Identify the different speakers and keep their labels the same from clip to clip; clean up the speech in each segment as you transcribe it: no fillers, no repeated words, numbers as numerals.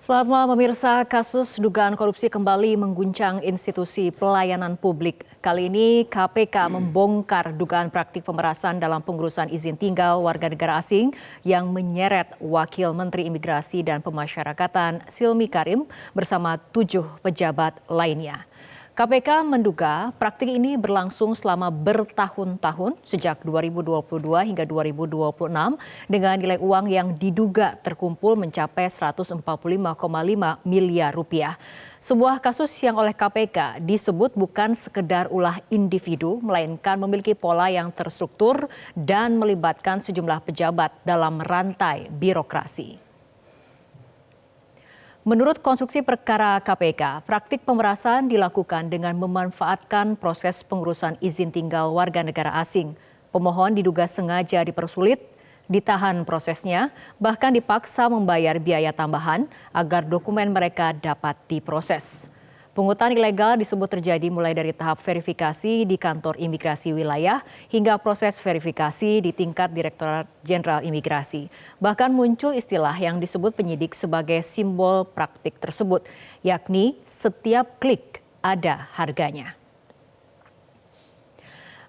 Speaker 1: Selamat malam pemirsa, kasus dugaan korupsi kembali mengguncang institusi pelayanan publik. Kali ini KPK membongkar dugaan praktik pemerasan dalam pengurusan izin tinggal warga negara asing yang menyeret Wakil Menteri Imigrasi dan Pemasyarakatan Silmi Karim bersama 7 pejabat lainnya. KPK menduga praktik ini berlangsung selama bertahun-tahun sejak 2022 hingga 2026 dengan nilai uang yang diduga terkumpul mencapai 145,5 miliar rupiah. Sebuah kasus yang oleh KPK disebut bukan sekedar ulah individu, melainkan memiliki pola yang terstruktur dan melibatkan sejumlah pejabat dalam rantai birokrasi. Menurut konstruksi perkara KPK, praktik pemerasan dilakukan dengan memanfaatkan proses pengurusan izin tinggal warga negara asing. Pemohon diduga sengaja dipersulit, ditahan prosesnya, bahkan dipaksa membayar biaya tambahan agar dokumen mereka dapat diproses. Pungutan ilegal disebut terjadi mulai dari tahap verifikasi di kantor imigrasi wilayah hingga proses verifikasi di tingkat Direktorat Jenderal Imigrasi. Bahkan muncul istilah yang disebut penyidik sebagai simbol praktik tersebut, yakni setiap klik ada harganya.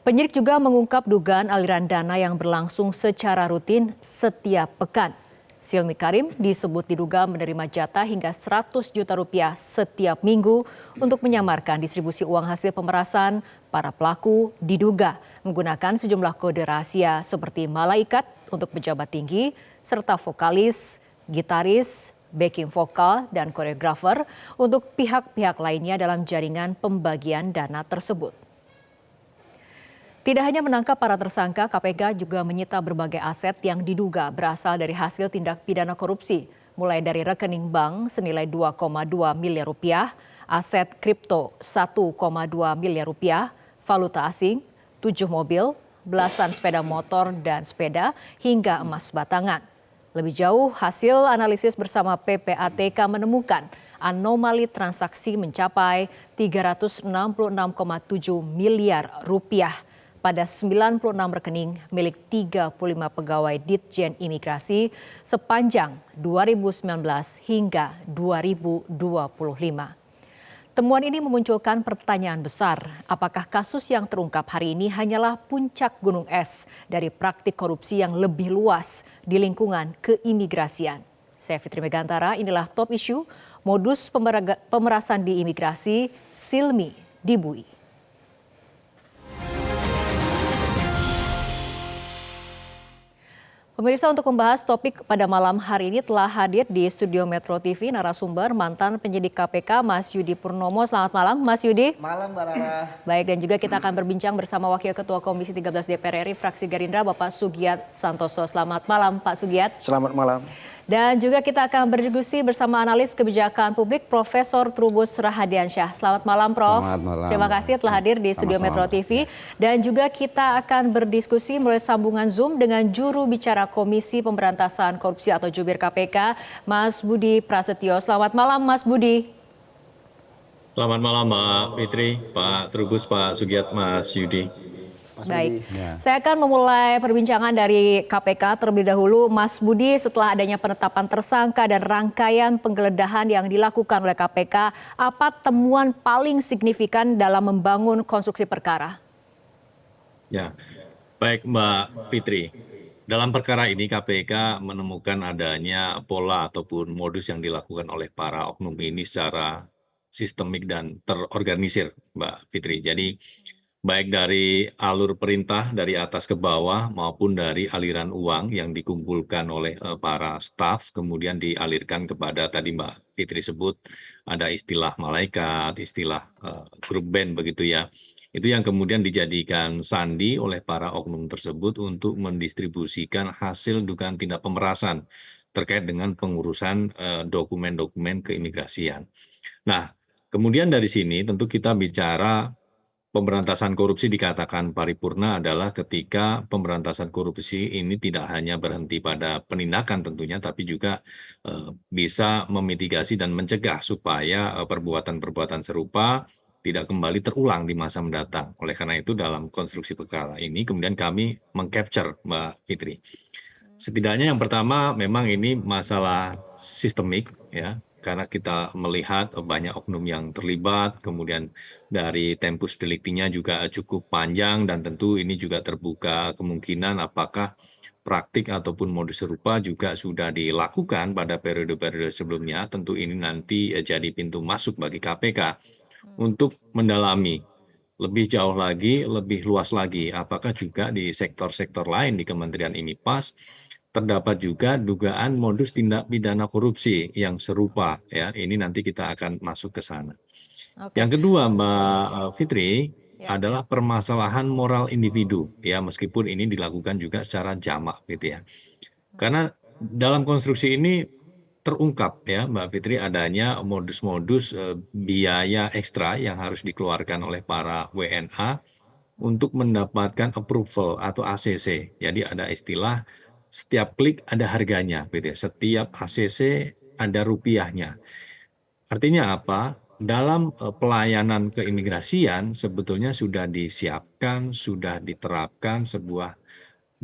Speaker 1: Penyidik juga mengungkap dugaan aliran dana yang berlangsung secara rutin setiap pekan. Silmi Karim disebut diduga menerima jatah hingga 100 juta rupiah setiap minggu untuk menyamarkan distribusi uang hasil pemerasan. Para pelaku diduga menggunakan sejumlah kode rahasia seperti malaikat untuk pejabat tinggi serta vokalis, gitaris, backing vokal, dan koreografer untuk pihak-pihak lainnya dalam jaringan pembagian dana tersebut. Tidak hanya menangkap para tersangka, KPK juga menyita berbagai aset yang diduga berasal dari hasil tindak pidana korupsi, mulai dari rekening bank senilai 2,2 miliar rupiah, aset kripto 1,2 miliar rupiah, valuta asing, 7 mobil, belasan sepeda motor dan sepeda, hingga emas batangan. Lebih jauh, hasil analisis bersama PPATK menemukan anomali transaksi mencapai 366,7 miliar rupiah pada 96 rekening milik 35 pegawai Ditjen Imigrasi sepanjang 2019 hingga 2025. Temuan ini memunculkan pertanyaan besar, apakah kasus yang terungkap hari ini hanyalah puncak gunung es dari praktik korupsi yang lebih luas di lingkungan keimigrasian? Saya Fitri Megantara, inilah top issue modus pemerasan di imigrasi Silmi dibui. Pemirsa, untuk membahas topik pada malam hari ini telah hadir di studio Metro TV narasumber mantan penyidik KPK Mas Yudi Purnomo. Selamat malam Mas Yudi.
Speaker 2: Malam Mbak Rara.
Speaker 1: Baik, dan juga kita akan berbincang bersama Wakil Ketua Komisi 13 DPR RI fraksi Gerindra Bapak Sugiat Santoso. Selamat malam Pak Sugiat.
Speaker 2: Selamat malam.
Speaker 1: Dan juga kita akan berdiskusi bersama analis kebijakan publik Profesor Trubus Rahadiansyah. Selamat malam Prof.
Speaker 3: Selamat malam.
Speaker 1: Terima kasih telah hadir di studio Metro TV. Dan juga kita akan berdiskusi melalui sambungan Zoom dengan juru bicara Komisi Pemberantasan Korupsi atau Jubir KPK, Mas Budi Prasetyo. Selamat malam Mas Budi.
Speaker 4: Selamat malam Mbak Fitri, Pak Trubus, Pak Sugiat, Mas Yudi.
Speaker 1: Baik, saya akan memulai perbincangan dari KPK terlebih dahulu. Mas Budi, setelah adanya penetapan tersangka dan rangkaian penggeledahan yang dilakukan oleh KPK, apa temuan paling signifikan dalam membangun konstruksi perkara?
Speaker 4: Ya, baik Mbak Fitri. Dalam perkara ini KPK menemukan adanya pola ataupun modus yang dilakukan oleh para oknum ini secara sistemik dan terorganisir, Mbak Fitri. Jadi baik dari alur perintah dari atas ke bawah maupun dari aliran uang yang dikumpulkan oleh para staf kemudian dialirkan kepada tadi Mbak Fitri sebut ada istilah malaikat, istilah grup band begitu ya. Itu yang kemudian dijadikan sandi oleh para oknum tersebut untuk mendistribusikan hasil dugaan tindak pemerasan terkait dengan pengurusan dokumen-dokumen keimigrasian. Nah, kemudian dari sini tentu kita bicara pemberantasan korupsi dikatakan paripurna adalah ketika pemberantasan korupsi ini tidak hanya berhenti pada penindakan tentunya, tapi juga bisa memitigasi dan mencegah supaya perbuatan-perbuatan serupa tidak kembali terulang di masa mendatang. Oleh karena itu dalam konstruksi perkara ini kemudian kami mengcapture Mbak Fitri. Setidaknya yang pertama memang ini masalah sistemik ya, karena kita melihat banyak oknum yang terlibat, kemudian dari tempus deliktinya juga cukup panjang dan tentu ini juga terbuka kemungkinan apakah praktik ataupun modus serupa juga sudah dilakukan pada periode-periode sebelumnya. Tentu ini nanti jadi pintu masuk bagi KPK untuk mendalami lebih jauh lagi, lebih luas lagi, apakah juga di sektor-sektor lain di Kementerian ini terdapat juga dugaan modus tindak pidana korupsi yang serupa ya. Ini nanti kita akan masuk ke sana.
Speaker 1: Oke,
Speaker 4: Yang kedua, Mbak Fitri,
Speaker 1: ya.
Speaker 4: adalah permasalahan moral individu ya, meskipun ini dilakukan juga secara jamak gitu ya. Karena dalam konstruksi ini terungkap ya Mbak Fitri adanya modus-modus biaya ekstra yang harus dikeluarkan oleh para WNA untuk mendapatkan approval atau ACC. Jadi ada istilah setiap klik ada harganya gitu ya. Setiap ACC ada rupiahnya. Artinya apa? Dalam pelayanan keimigrasian sebetulnya sudah disiapkan, sudah diterapkan sebuah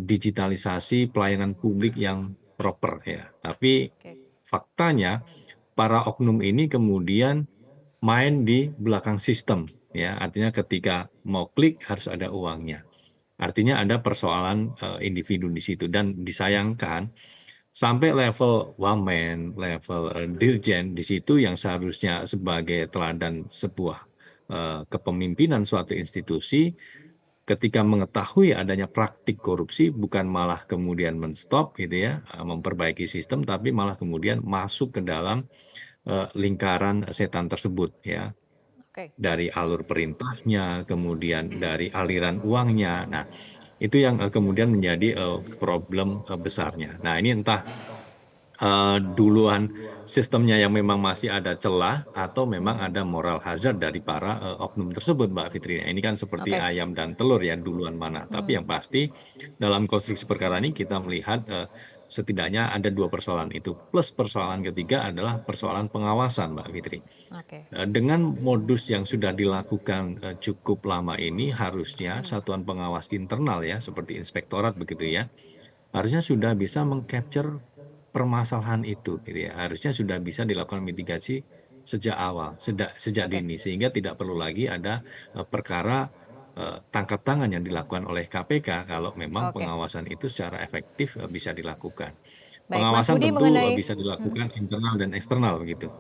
Speaker 4: digitalisasi pelayanan publik yang proper ya. Tapi
Speaker 1: Oke.
Speaker 4: faktanya para oknum ini kemudian main di belakang sistem ya. Artinya ketika mau klik harus ada uangnya. Artinya ada persoalan individu di situ dan disayangkan sampai level wamen, level dirjen di situ yang seharusnya sebagai teladan sebuah kepemimpinan suatu institusi, ketika mengetahui adanya praktik korupsi bukan malah kemudian menstop gitu ya, memperbaiki sistem, tapi malah kemudian masuk ke dalam lingkaran setan tersebut ya.
Speaker 1: Oke.
Speaker 4: Dari alur perintahnya, kemudian dari aliran uangnya. Nah, itu yang kemudian menjadi problem besarnya. Nah, ini entah duluan sistemnya yang memang masih ada celah atau memang ada moral hazard dari para oknum tersebut, Mbak Fitri. Nah, ini kan seperti
Speaker 1: Oke.
Speaker 4: ayam dan telur ya, duluan mana. Tapi yang pasti dalam konstruksi perkara ini kita melihat setidaknya ada dua persoalan itu. Plus persoalan ketiga adalah persoalan pengawasan, Mbak Fitri.
Speaker 1: Oke.
Speaker 4: Dengan modus yang sudah dilakukan cukup lama ini, harusnya satuan pengawas internal ya, seperti inspektorat begitu ya, harusnya sudah bisa meng-capture permasalahan itu gitu ya. Harusnya sudah bisa dilakukan mitigasi sejak awal, sejak
Speaker 1: Oke.
Speaker 4: dini sehingga tidak perlu lagi ada perkara tangkap tangan yang dilakukan oleh KPK kalau memang
Speaker 1: Oke.
Speaker 4: pengawasan itu secara efektif bisa dilakukan.
Speaker 1: Baik, Mas
Speaker 4: Pengawasan
Speaker 1: Budi
Speaker 4: tentu
Speaker 1: mengenai
Speaker 4: bisa dilakukan internal dan eksternal begitu.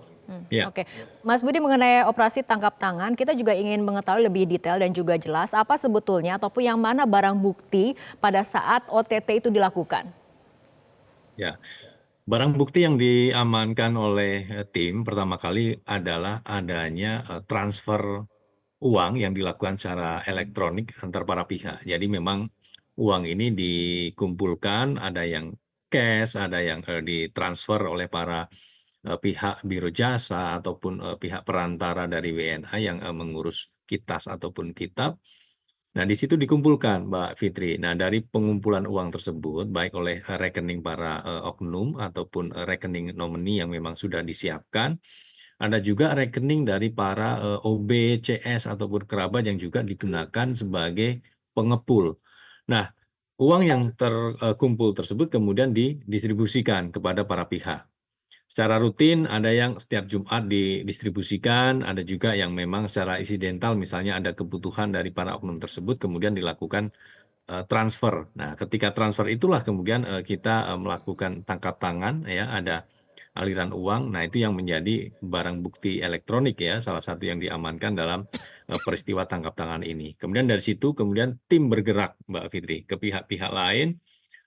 Speaker 4: Ya.
Speaker 1: Oke. Mas Budi mengenai operasi tangkap tangan, kita juga ingin mengetahui lebih detail dan juga jelas apa sebetulnya ataupun yang mana barang bukti pada saat OTT itu dilakukan.
Speaker 4: Ya, barang bukti yang diamankan oleh tim pertama kali adalah adanya transfer uang yang dilakukan secara elektronik antar para pihak. Jadi memang uang ini dikumpulkan, ada yang cash, ada yang ditransfer oleh para pihak biro jasa ataupun pihak perantara dari WNA yang mengurus kitas ataupun kitab. Nah, di situ dikumpulkan, Mbak Fitri. Nah, dari pengumpulan uang tersebut, baik oleh rekening para oknum ataupun rekening nomini yang memang sudah disiapkan, ada juga rekening dari para OB, CS ataupun kerabat yang juga digunakan sebagai pengepul. Nah, uang yang terkumpul tersebut kemudian didistribusikan kepada para pihak. Secara rutin ada yang setiap Jumat didistribusikan, ada juga yang memang secara insidental misalnya ada kebutuhan dari para oknum tersebut kemudian dilakukan transfer. Nah, ketika transfer itulah kemudian kita melakukan tangkap tangan ya, ada aliran uang. Nah, itu yang menjadi barang bukti elektronik ya, salah satu yang diamankan dalam peristiwa tangkap tangan ini. Kemudian dari situ kemudian tim bergerak, Mbak Fitri, ke pihak-pihak lain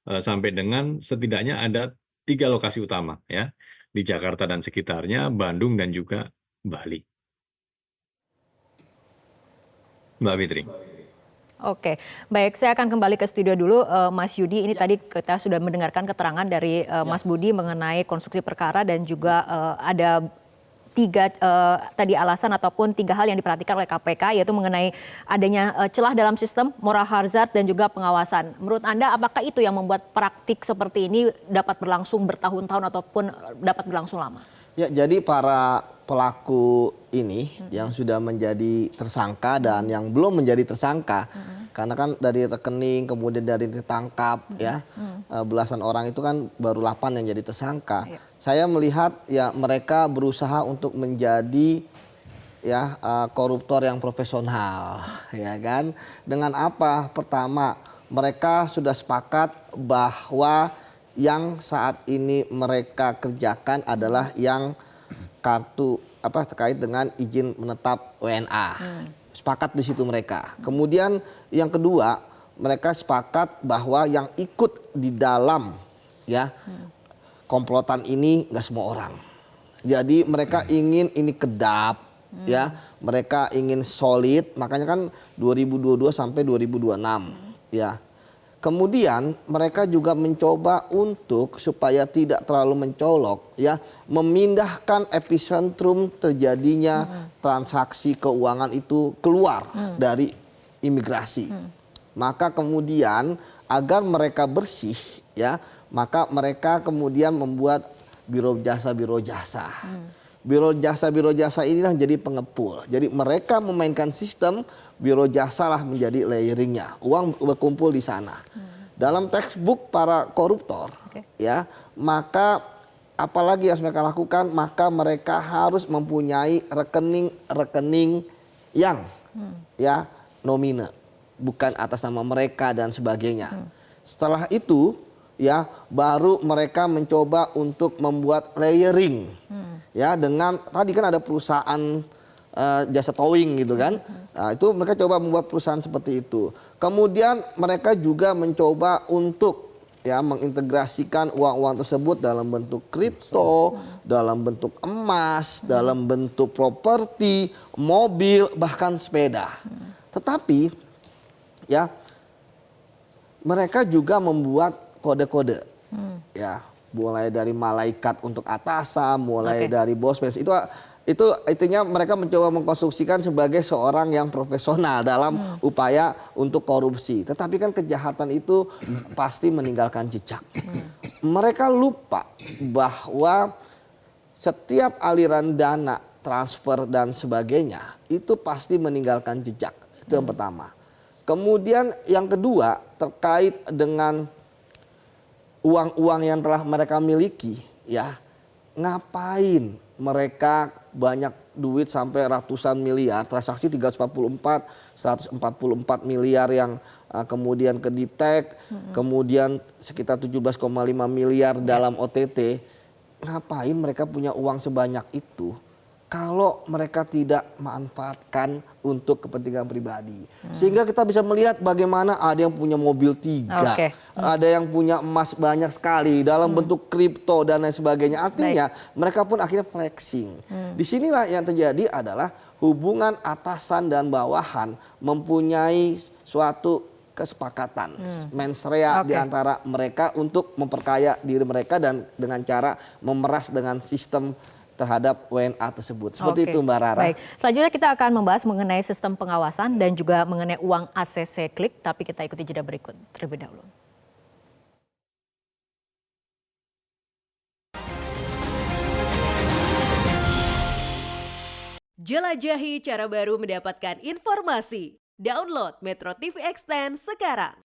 Speaker 4: sampai dengan setidaknya ada 3 lokasi utama ya, di Jakarta dan sekitarnya, Bandung dan juga Bali. Mbak Fitri.
Speaker 1: Oke, baik, saya akan kembali ke studio dulu, Mas Yudi. Ini tadi kita sudah mendengarkan keterangan dari Mas Budi mengenai konstruksi perkara dan juga ada tiga tadi alasan ataupun 3 hal yang diperhatikan oleh KPK, yaitu mengenai adanya celah dalam sistem, moral hazard dan juga pengawasan. Menurut Anda, apakah itu yang membuat praktik seperti ini dapat berlangsung bertahun-tahun ataupun dapat berlangsung lama?
Speaker 2: Ya, jadi para pelaku ini yang sudah menjadi tersangka dan yang belum menjadi tersangka, Karena kan dari rekening, kemudian dari ditangkap ya, belasan orang itu kan baru 8 yang jadi tersangka.
Speaker 1: Iya.
Speaker 2: Saya melihat ya mereka berusaha untuk menjadi ya koruptor yang profesional, ya kan. Dengan apa? Pertama, mereka sudah sepakat bahwa yang saat ini mereka kerjakan adalah yang kartu terkait dengan izin menetap WNA. Sepakat di situ mereka. Kemudian yang kedua, mereka sepakat bahwa yang ikut di dalam ya komplotan ini nggak semua orang. Jadi mereka ingin ini kedap ya, mereka ingin solid, makanya kan 2022 sampai 2026 ya. Kemudian mereka juga mencoba untuk supaya tidak terlalu mencolok ya, memindahkan epicentrum terjadinya transaksi keuangan itu keluar dari imigrasi. Maka kemudian agar mereka bersih ya, maka mereka kemudian membuat biro jasa Biro jasa inilah jadi pengepul. Jadi mereka memainkan sistem, biro jasa lah menjadi layeringnya. Uang berkumpul di sana. Dalam textbook para koruptor, ya, maka apalagi yang mereka lakukan, maka mereka harus mempunyai rekening-rekening yang ya nomine, bukan atas nama mereka dan sebagainya. Setelah itu ya baru mereka mencoba untuk membuat layering. Ya, dengan tadi kan ada perusahaan jasa towing gitu kan. Nah, itu mereka coba membuat perusahaan seperti itu. Kemudian mereka juga mencoba untuk ya mengintegrasikan uang-uang tersebut dalam bentuk kripto, dalam bentuk emas, dalam bentuk properti, mobil, bahkan sepeda. Tetapi ya mereka juga membuat kode-kode. Ya, mulai dari malaikat untuk atasan, mulai dari bos, itu intinya mereka mencoba mengkonstruksikan sebagai seorang yang profesional dalam upaya untuk korupsi. Tetapi kan kejahatan itu pasti meninggalkan jejak. Mereka lupa bahwa setiap aliran dana, transfer dan sebagainya itu pasti meninggalkan jejak. Itu yang pertama. Kemudian yang kedua terkait dengan uang-uang yang telah mereka miliki, ya ngapain mereka banyak duit sampai ratusan miliar, transaksi 144 miliar yang kemudian kedetek, kemudian sekitar 17,5 miliar dalam OTT. Ngapain mereka punya uang sebanyak itu kalau mereka tidak manfaatkan untuk kepentingan pribadi. Sehingga kita bisa melihat bagaimana ada yang punya mobil 3, ada yang punya emas banyak sekali dalam bentuk kripto dan lain sebagainya. Artinya mereka pun akhirnya flexing. Disinilah yang terjadi adalah hubungan atasan dan bawahan mempunyai suatu kesepakatan mens rea di antara mereka untuk memperkaya diri mereka dan dengan cara memeras dengan sistem terhadap WNA tersebut. Seperti itu Mbak Rara.
Speaker 1: Baik, selanjutnya kita akan membahas mengenai sistem pengawasan dan juga mengenai uang ACC Klik, tapi kita ikuti jeda berikut terlebih dahulu.
Speaker 3: Jelajahi cara baru mendapatkan informasi. Download Metro TV Extend sekarang.